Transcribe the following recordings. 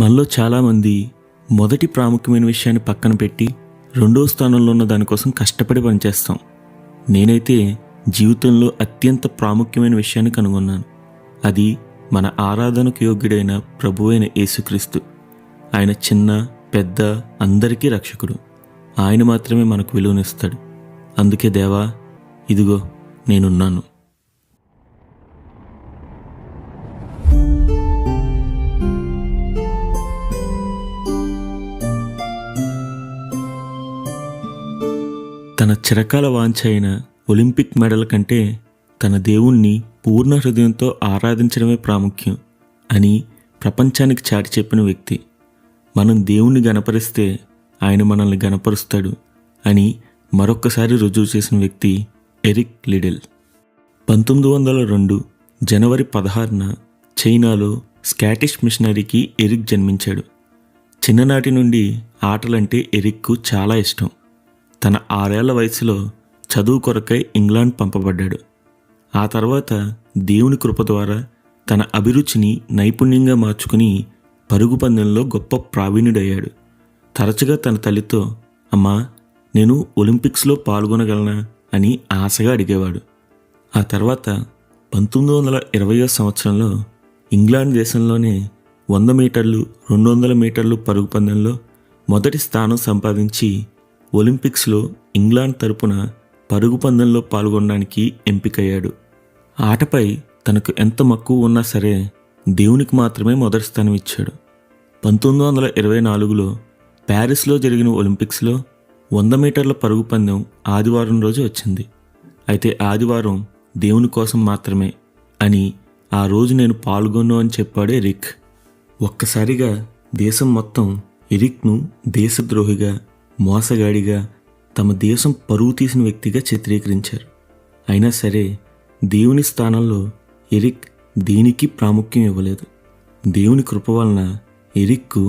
మనలో చాలామంది మొదటి ప్రాముఖ్యమైన విషయాన్ని పక్కన పెట్టి రెండో స్థానంలో ఉన్న దానికోసం కష్టపడి పనిచేస్తాం. నేనైతే జీవితంలో అత్యంత ప్రాముఖ్యమైన విషయాన్ని కనుగొన్నాను. అది మన ఆరాధనకు యోగ్యుడైన ప్రభువైన యేసుక్రీస్తు. ఆయన చిన్న పెద్ద అందరికీ రక్షకుడు. ఆయన మాత్రమే మనకు విలువనిస్తాడు. అందుకే దేవా, ఇదిగో నేనున్నాను. తన చిరకాల వాంఛ అయిన ఒలింపిక్ మెడల్ కంటే తన దేవుణ్ణి పూర్ణ హృదయంతో ఆరాధించడమే ప్రాముఖ్యం అని ప్రపంచానికి చాటి చెప్పిన వ్యక్తి. మనం దేవుణ్ణి గణపరిస్తే ఆయన మనల్ని గణపరుస్తాడు అని మరొక్కసారి రుజువు చేసిన వ్యక్తి ఎరిక్ లిడిల్. 1902 జనవరి 16న చైనాలో స్కాటిష్ మిషనరీకి ఎరిక్ జన్మించాడు. చిన్ననాటి నుండి ఆటలంటే ఎరిక్కు చాలా ఇష్టం. తన 6 ఏళ్ల వయసులో చదువు కొరకై ఇంగ్లాండ్ పంపబడ్డాడు. ఆ తర్వాత దేవుని కృప ద్వారా తన అభిరుచిని నైపుణ్యంగా మార్చుకుని పరుగు పందెంలో గొప్ప ప్రావీణ్యుడయ్యాడు. తరచుగా తన తల్లితో, అమ్మా, నేను ఒలింపిక్స్లో పాల్గొనగలనా అని ఆశగా అడిగేవాడు. ఆ తర్వాత 1920వ సంవత్సరంలో ఇంగ్లాండ్ దేశంలోనే 100 మీటర్లు 200 మీటర్లు పరుగు పందెంలో మొదటి స్థానం సంపాదించి ఒలింపిక్స్లో ఇంగ్లాండ్ తరపున పరుగు పందెంలో పాల్గొనడానికి ఎంపికయ్యాడు. ఆటపై తనకు ఎంత మక్కువ ఉన్నా సరే దేవునికి మాత్రమే మొదటి స్థానం ఇచ్చాడు. 1924లో ప్యారిస్లో జరిగిన ఒలింపిక్స్లో 100 మీటర్ల పరుగు పందెం ఆదివారం రోజు వచ్చింది. అయితే ఆదివారం దేవుని కోసం మాత్రమే అని ఆ రోజు నేను పాల్గొను అని చెప్పాడు ఎరిక్. ఒక్కసారిగా దేశం మొత్తం ఎరిక్ను దేశద్రోహిగా, మోసగాడిగా, తమ దేశం పరువు తీసిన వ్యక్తిగా చిత్రీకరించారు. అయినా సరే దేవుని స్థానంలో ఎరిక్ దేనికి ప్రాముఖ్యం ఇవ్వలేదు. దేవుని కృప వలన ఎరిక్కు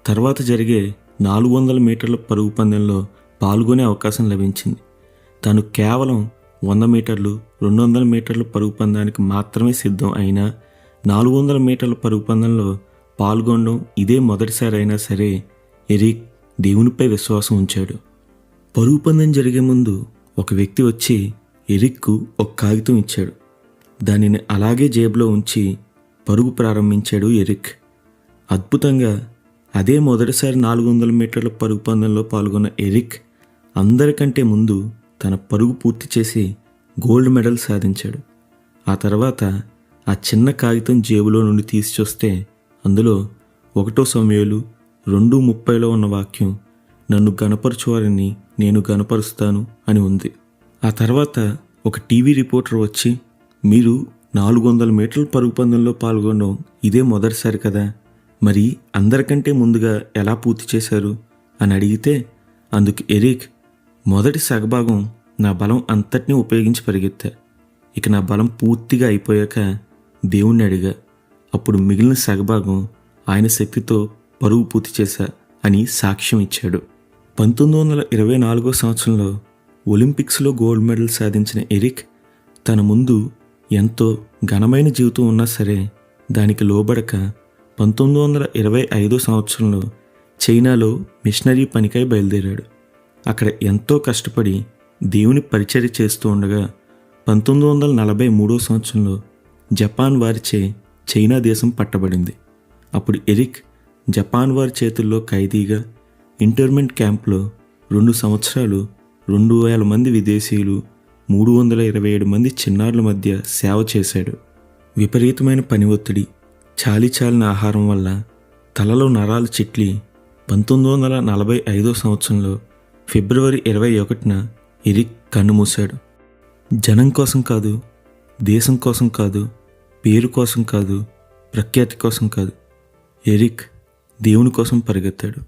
తర్వాత జరిగే 400 మీటర్ల పరుగు పందెంలో పాల్గొనే అవకాశం లభించింది. తాను కేవలం 100 మీటర్లు 200 మీటర్ల పరుగు పందానికి మాత్రమే సిద్ధం అయినా 400 మీటర్ల పరుగు పందెంలో పాల్గొనడం ఇదే మొదటిసారి అయినా సరే ఎరిక్ దేవునిపై విశ్వాసం ఉంచాడు. పరుగు పందెం జరిగే ముందు ఒక వ్యక్తి వచ్చి ఎరిక్కు ఒక కాగితం ఇచ్చాడు. దానిని అలాగే జేబులో ఉంచి పరుగు ప్రారంభించాడు ఎరిక్. అద్భుతంగా అదే మొదటిసారి 400 మీటర్ల పరుగు పందెంలో పాల్గొన్న ఎరిక్ అందరికంటే ముందు తన పరుగు పూర్తి చేసి గోల్డ్ మెడల్ సాధించాడు. ఆ తర్వాత ఆ చిన్న కాగితం జేబులో నుండి తీసి చూస్తే అందులో 1 సమూయేలు 2:30లో ఉన్న వాక్యం, నన్ను గణపరచువారిని నేను గణపరుస్తాను అని ఉంది. ఆ తర్వాత ఒక టీవీ రిపోర్టర్ వచ్చి, మీరు 400 మీటర్ల పరుగు పందెంలో పాల్గొనడం ఇదే మొదటిసారి కదా, మరి అందరికంటే ముందుగా ఎలా పూర్తి చేశారు అని అడిగితే అందుకు ఎరిక్, మొదటి సగభాగం నా బలం అంతటినీ ఉపయోగించి పరిగెత్తా. ఇక నా బలం పూర్తిగా అయిపోయాక దేవుణ్ణి అడిగా. అప్పుడు మిగిలిన సగభాగం ఆయన శక్తితో పరుగు పూర్తి చేశా అని సాక్ష్యం ఇచ్చాడు. 1924 సంవత్సరంలో ఒలింపిక్స్లో గోల్డ్ మెడల్ సాధించిన ఎరిక్ తన ముందు ఎంతో ఘనమైన జీవితం ఉన్నా సరే దానికి లోబడక 1925 సంవత్సరంలో చైనాలో మిషనరీ పనికై బయలుదేరాడు. అక్కడ ఎంతో కష్టపడి దేవుని పరిచర్య చేస్తూ ఉండగా 1943 సంవత్సరంలో జపాన్ వారిచే చైనా దేశం పట్టబడింది. అప్పుడు ఎరిక్ జపాన్ వారి చేతుల్లో ఖైదీగా ఇంటర్మెంట్ క్యాంప్లో 2 సంవత్సరాలు 2000 మంది విదేశీయులు 327 మంది చిన్నారుల మధ్య సేవ చేశాడు. విపరీతమైన పని ఒత్తిడి, చాలిచాలిన ఆహారం వల్ల తలలో నరాలు చిట్లి 1945 సంవత్సరంలో ఫిబ్రవరి 21న ఎరిక్ కన్నుమూశాడు. జనం కోసం కాదు, దేశం కోసం కాదు, పేరు కోసం కాదు, ప్రఖ్యాతి కోసం కాదు, ఎరిక్ దేవుని కోసం పరిగెత్తాడు.